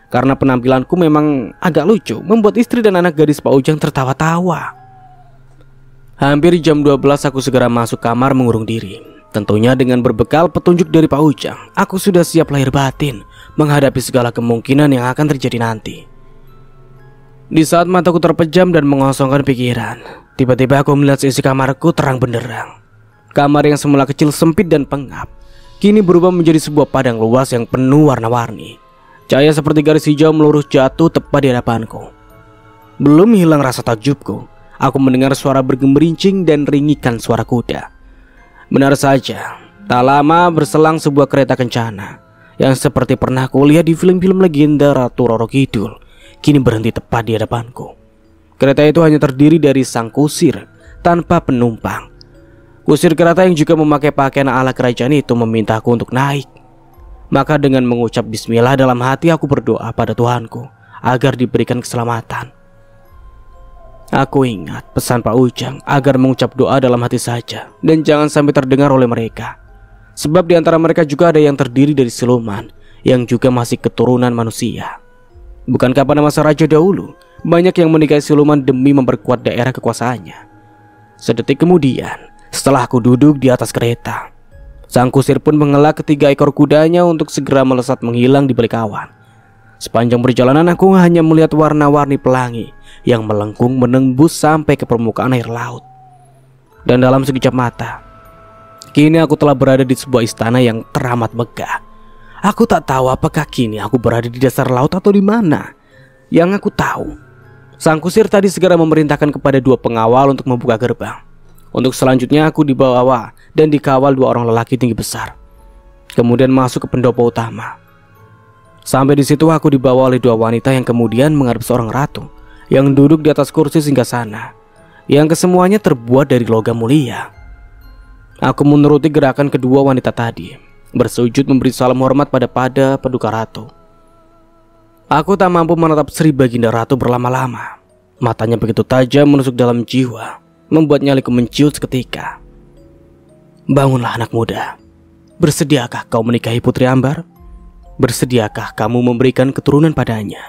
Karena penampilanku memang agak lucu, membuat istri dan anak gadis Pak Ujang tertawa-tawa. Hampir jam 12 aku segera masuk kamar mengurung diri. Tentunya dengan berbekal petunjuk dari Pak Ujang, aku sudah siap lahir batin menghadapi segala kemungkinan yang akan terjadi nanti. Di saat mataku terpejam dan mengosongkan pikiran, tiba-tiba aku melihat sisi kamarku terang benderang. Kamar yang semula kecil, sempit dan pengap, kini berubah menjadi sebuah padang luas yang penuh warna-warni. Cahaya seperti garis hijau melurus jatuh tepat di hadapanku. Belum hilang rasa takjubku, aku mendengar suara bergemerincing dan ringikan suara kuda. Benar saja, tak lama berselang sebuah kereta kencana yang seperti pernah kulihat di film-film legenda Ratu Roro Kidul kini berhenti tepat di hadapanku. Kereta itu hanya terdiri dari sang kusir tanpa penumpang. Kusir kereta yang juga memakai pakaian ala kerajaan itu memintaku untuk naik. Maka dengan mengucap bismillah dalam hati, aku berdoa pada Tuhanku agar diberikan keselamatan. Aku ingat pesan Pak Ujang agar mengucap doa dalam hati saja dan jangan sampai terdengar oleh mereka. Sebab di antara mereka juga ada yang terdiri dari siluman yang juga masih keturunan manusia. Bukankah pada masa raja dahulu banyak yang menikahi siluman demi memperkuat daerah kekuasaannya? Sedetik kemudian, setelah aku duduk di atas kereta, Sang kusir pun mengelak ketiga ekor kudanya untuk segera melesat menghilang di balik awan. Sepanjang perjalanan aku hanya melihat warna-warni pelangi yang melengkung menembus sampai ke permukaan air laut. Dan dalam sekejap mata, kini aku telah berada di sebuah istana yang teramat megah. Aku tak tahu apakah kini aku berada di dasar laut atau di mana. Yang aku tahu, sang kusir tadi segera memerintahkan kepada 2 pengawal untuk membuka gerbang. Untuk selanjutnya aku dibawa dan dikawal 2 orang lelaki tinggi besar. Kemudian masuk ke pendopo utama. Sampai di situ aku dibawa oleh 2 wanita yang kemudian menghadap seorang ratu yang duduk di atas kursi singgasana yang kesemuanya terbuat dari logam mulia. Aku menuruti gerakan kedua wanita tadi, bersujud memberi salam hormat pada paduka ratu. Aku tak mampu menatap Sri Baginda Ratu berlama-lama. Matanya begitu tajam menusuk dalam jiwa, membuat nyaliku menciut seketika. Bangunlah anak muda. Bersediakah kau menikahi Putri Ambar? Bersediakah kamu memberikan keturunan padanya?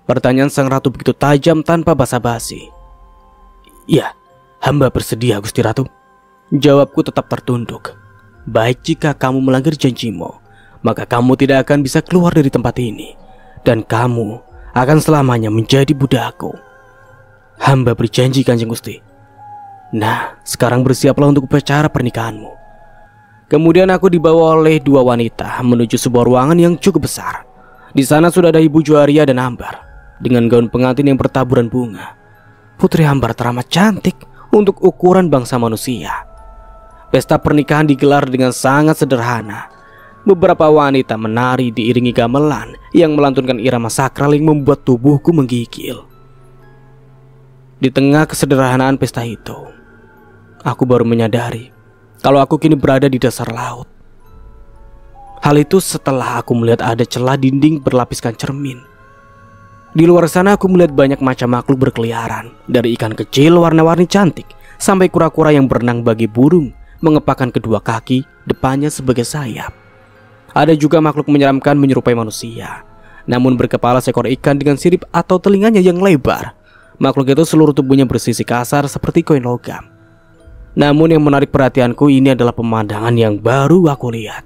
Pertanyaan sang ratu begitu tajam tanpa basa-basi. Ya, hamba bersedia Gusti Ratu. Jawabku tetap tertunduk. Baik, jika kamu melanggar janjimu, maka kamu tidak akan bisa keluar dari tempat ini. Dan kamu akan selamanya menjadi budakku. Hamba berjanji Kanjeng Gusti. Nah, sekarang bersiaplah untuk upacara pernikahanmu. Kemudian aku dibawa oleh 2 wanita menuju sebuah ruangan yang cukup besar. Di sana sudah ada Ibu Juaria dan Ambar dengan gaun pengantin yang bertaburan bunga. Putri Ambar teramat cantik untuk ukuran bangsa manusia. Pesta pernikahan digelar dengan sangat sederhana. Beberapa wanita menari diiringi gamelan yang melantunkan irama sakral yang membuat tubuhku menggigil. Di tengah kesederhanaan pesta itu, aku baru menyadari kalau aku kini berada di dasar laut. Hal itu setelah aku melihat ada celah dinding berlapiskan cermin. Di luar sana aku melihat banyak macam makhluk berkeliaran, dari ikan kecil warna-warni cantik sampai kura-kura yang berenang bagi burung mengepakkan kedua kaki depannya sebagai sayap. Ada juga makhluk menyeramkan menyerupai manusia, namun berkepala seekor ikan dengan sirip atau telinganya yang lebar. Makhluk itu seluruh tubuhnya bersisi kasar seperti koin logam. Namun yang menarik perhatianku ini adalah pemandangan yang baru aku lihat.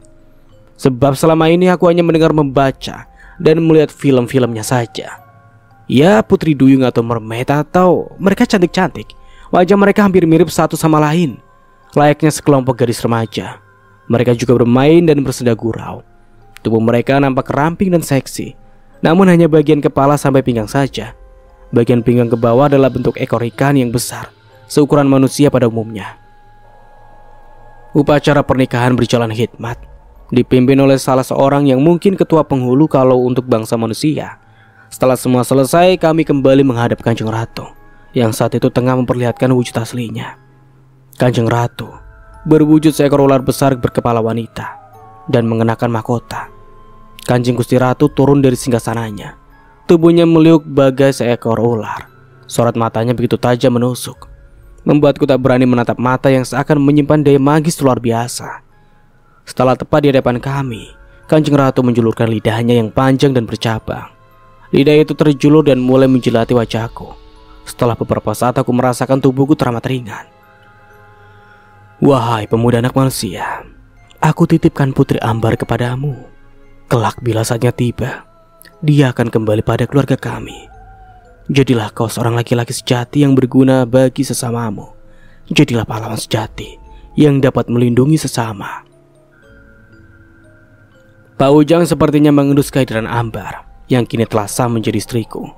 Sebab selama ini aku hanya mendengar, membaca, dan melihat film-filmnya saja. Ya, Putri Duyung atau Mermaid, atau mereka cantik-cantik. Wajah mereka hampir mirip satu sama lain, layaknya sekelompok gadis remaja. Mereka juga bermain dan bersenda gurau. Tubuh mereka nampak ramping dan seksi, namun hanya bagian kepala sampai pinggang saja. Bagian pinggang ke bawah adalah bentuk ekor ikan yang besar, seukuran manusia pada umumnya. Upacara pernikahan berjalan hikmat, dipimpin oleh salah seorang yang mungkin ketua penghulu kalau untuk bangsa manusia. Setelah semua selesai, kami kembali menghadap Kanjeng Ratu, yang saat itu tengah memperlihatkan wujud aslinya. Kanjeng Ratu berwujud seekor ular besar berkepala wanita dan mengenakan mahkota. Kanjeng Gusti Ratu turun dari singgasananya. Tubuhnya meliuk bagai seekor ular. Sorot matanya begitu tajam menusuk, membuatku tak berani menatap mata yang seakan menyimpan daya magis luar biasa. Setelah tepat di hadapan kami, Kanjeng Ratu menjulurkan lidahnya yang panjang dan bercabang. Lidah itu terjulur dan mulai menjilati wajahku. Setelah beberapa saat aku merasakan tubuhku teramat ringan. Wahai pemuda anak manusia, aku titipkan Putri Ambar kepadamu. Kelak bila saatnya tiba, dia akan kembali pada keluarga kami. Jadilah kau seorang laki-laki sejati yang berguna bagi sesamamu. Jadilah pahlawan sejati yang dapat melindungi sesama. Pak Ujang sepertinya mengendus kehadiran Ambar yang kini telah sah menjadi istriku.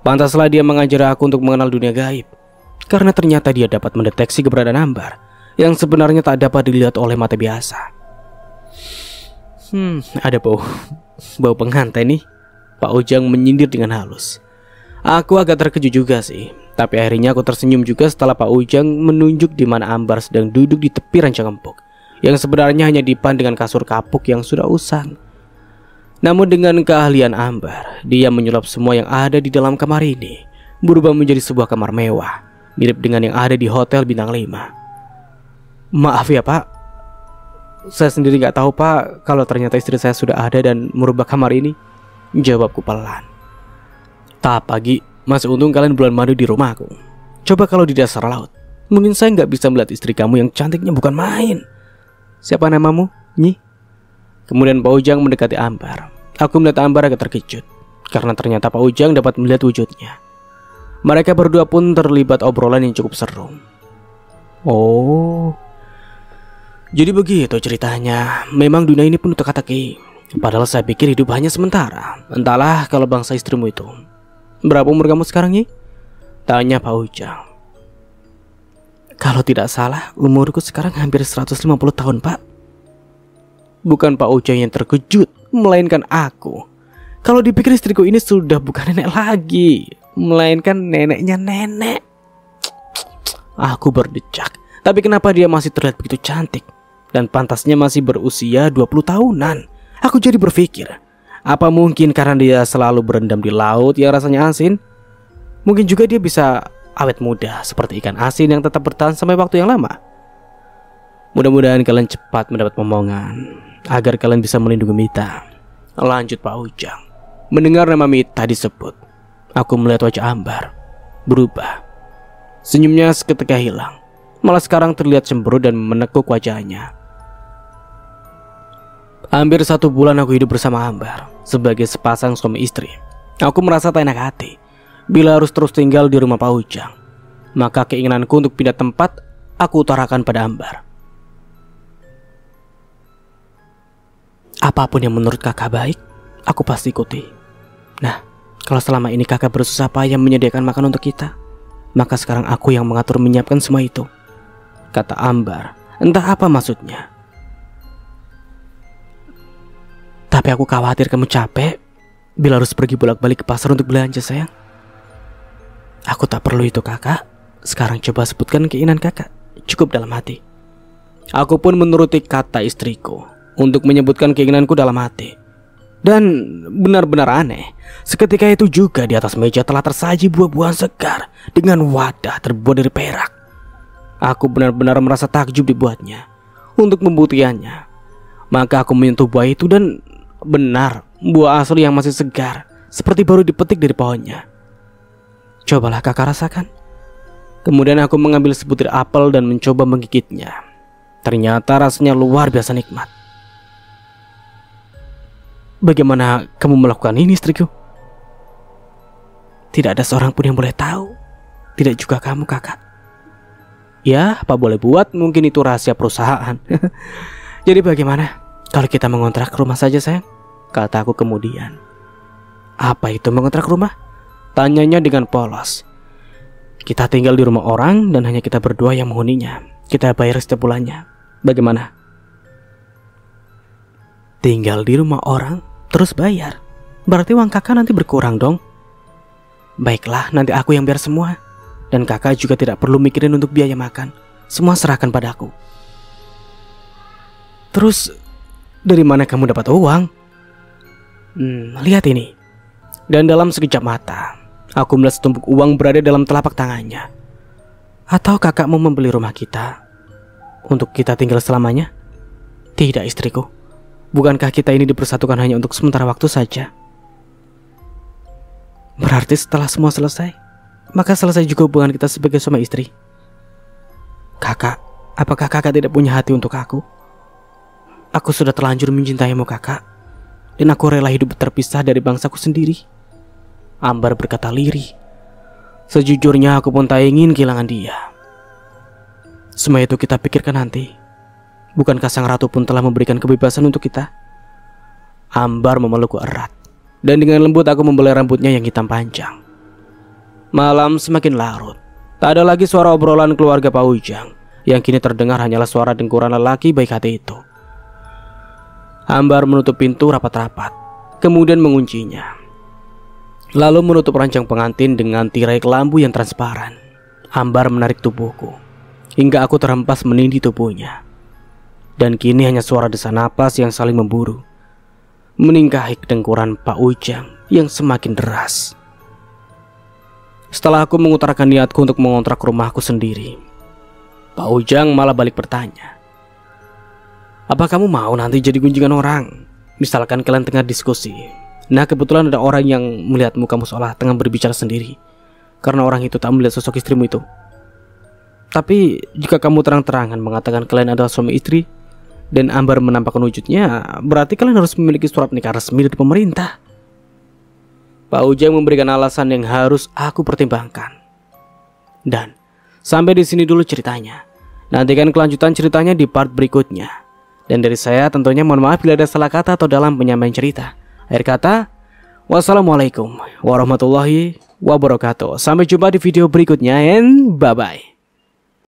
Pantaslah dia mengajar aku untuk mengenal dunia gaib, karena ternyata dia dapat mendeteksi keberadaan Ambar yang sebenarnya tak dapat dilihat oleh mata biasa. Ada bau pengantin nih. Pak Ujang menyindir dengan halus. Aku agak terkejut juga sih, tapi akhirnya aku tersenyum juga setelah Pak Ujang menunjuk di mana Ambar sedang duduk di tepi ranjang empuk, yang sebenarnya hanya dipan dengan kasur kapuk yang sudah usang. Namun dengan keahlian Ambar, dia menyulap semua yang ada di dalam kamar ini, berubah menjadi sebuah kamar mewah, mirip dengan yang ada di Hotel Bintang 5. Maaf ya Pak, saya sendiri gak tahu Pak kalau ternyata istri saya sudah ada dan merubah kamar ini, jawabku pelan. Tak pagi, masih untung kalian bulan madu di rumahku. Coba kalau di dasar laut, mungkin saya gak bisa melihat istri kamu yang cantiknya bukan main. Siapa namamu, Nyi? Kemudian Pak Ujang mendekati Ambar. Aku melihat Ambar agak terkejut, karena ternyata Pak Ujang dapat melihat wujudnya. Mereka berdua pun terlibat obrolan yang cukup seru. Oh, jadi begitu ceritanya. Memang dunia ini penuh teka-teki. Padahal saya pikir hidup hanya sementara. Entahlah kalau bangsa istrimu itu. Berapa umur kamu sekarang, Nyi? Tanya Pak Ujang. Kalau tidak salah, umurku sekarang hampir 150 tahun, Pak. Bukan Pak Ujang yang terkejut, melainkan aku. Kalau dipikir istriku ini sudah bukan nenek lagi, melainkan neneknya nenek. Aku berdecak. Tapi kenapa dia masih terlihat begitu cantik? Dan pantasnya masih berusia 20 tahunan. Aku jadi berpikir, apa mungkin karena dia selalu berendam di laut yang rasanya asin? Mungkin juga dia bisa awet muda seperti ikan asin yang tetap bertahan sampai waktu yang lama. Mudah-mudahan kalian cepat mendapat momongan agar kalian bisa melindungi Mita. Lanjut Pak Ujang. Mendengar nama Mita disebut, aku melihat wajah Ambar berubah. Senyumnya seketika hilang. Malah sekarang terlihat cemberut dan menekuk wajahnya. Hampir 1 bulan aku hidup bersama Ambar sebagai sepasang suami istri. Aku merasa tak enak hati bila harus terus tinggal di rumah Pak Ujang. Maka keinginanku untuk pindah tempat aku utarakan pada Ambar. Apapun yang menurut kakak baik, aku pasti ikuti. Nah, kalau selama ini kakak bersusah payah menyediakan makan untuk kita, maka sekarang aku yang mengatur menyiapkan semua itu, kata Ambar. Entah apa maksudnya. Tapi aku khawatir kamu capek bila harus pergi bolak-balik ke pasar untuk belanja, sayang. Aku tak perlu itu, kakak. Sekarang coba sebutkan keinginan kakak. Cukup dalam hati. Aku pun menuruti kata istriku untuk menyebutkan keinginanku dalam hati. Dan benar-benar aneh, seketika itu juga di atas meja telah tersaji buah-buahan segar dengan wadah terbuat dari perak. Aku benar-benar merasa takjub dibuatnya. Untuk membuktikannya, maka aku menyentuh buah itu dan benar, buah asli yang masih segar, seperti baru dipetik dari pohonnya. Cobalah kakak rasakan. Kemudian aku mengambil sebutir apel dan mencoba menggigitnya. Ternyata rasanya luar biasa nikmat. Bagaimana kamu melakukan ini, istriku? Tidak ada seorang pun yang boleh tahu. Tidak juga kamu, kakak. Ya, apa boleh buat, mungkin itu rahasia perusahaan. Jadi bagaimana kalau kita mengontrak rumah saja, sayang? Kata aku kemudian. Apa itu mengontrak rumah? Tanyanya dengan polos. Kita tinggal di rumah orang dan hanya kita berdua yang menghuninya. Kita bayar setiap bulannya. Bagaimana? Tinggal di rumah orang terus bayar? Berarti uang kakak nanti berkurang dong. Baiklah, nanti aku yang bayar semua. Dan kakak juga tidak perlu mikirin untuk biaya makan. Semua serahkan padaku. Terus dari mana kamu dapat uang? Lihat ini. Dan dalam sekejap mata, aku melihat setumpuk uang berada dalam telapak tangannya. Atau kakak mau membeli rumah kita untuk kita tinggal selamanya? Tidak, istriku. Bukankah kita ini dipersatukan hanya untuk sementara waktu saja? Berarti setelah semua selesai, maka selesai juga hubungan kita sebagai suami istri. Kakak, apakah kakak tidak punya hati untuk aku? Aku sudah terlanjur mencintaimu, kakak. Dan aku rela hidup terpisah dari bangsaku sendiri. Ambar berkata lirih. Sejujurnya aku pun tak ingin kehilangan dia. Semua itu kita pikirkan nanti. Bukankah sang ratu pun telah memberikan kebebasan untuk kita? Ambar memelukku erat. Dan dengan lembut aku membelai rambutnya yang hitam panjang. Malam semakin larut. Tak ada lagi suara obrolan keluarga Pak Ujang. Yang kini terdengar hanyalah suara dengkuran lelaki baik hati itu. Ambar menutup pintu rapat-rapat, kemudian menguncinya. Lalu menutup rancang pengantin dengan tirai kelambu yang transparan. Ambar menarik tubuhku hingga aku terhempas menindih tubuhnya. Dan kini hanya suara desa napas yang saling memburu, meningkahi kedengkuran Pak Ujang yang semakin deras. Setelah aku mengutarakan niatku untuk mengontrak rumahku sendiri, Pak Ujang malah balik bertanya, apa kamu mau nanti jadi gunjingan orang? Misalkan kalian tengah diskusi, nah kebetulan ada orang yang melihatmu kamu seolah tengah berbicara sendiri, karena orang itu tak melihat sosok istrimu itu. Tapi jika kamu terang-terangan mengatakan kalian adalah suami istri, dan Ambar menampakkan wujudnya, berarti kalian harus memiliki surat nikah resmi dari pemerintah. Pak Ujang memberikan alasan yang harus aku pertimbangkan. Dan sampai di sini dulu ceritanya. Nantikan kelanjutan ceritanya di part berikutnya. Dan dari saya tentunya mohon maaf bila ada salah kata atau dalam penyampaian cerita. Akhir kata, wassalamualaikum warahmatullahi wabarakatuh. Sampai jumpa di video berikutnya and bye-bye.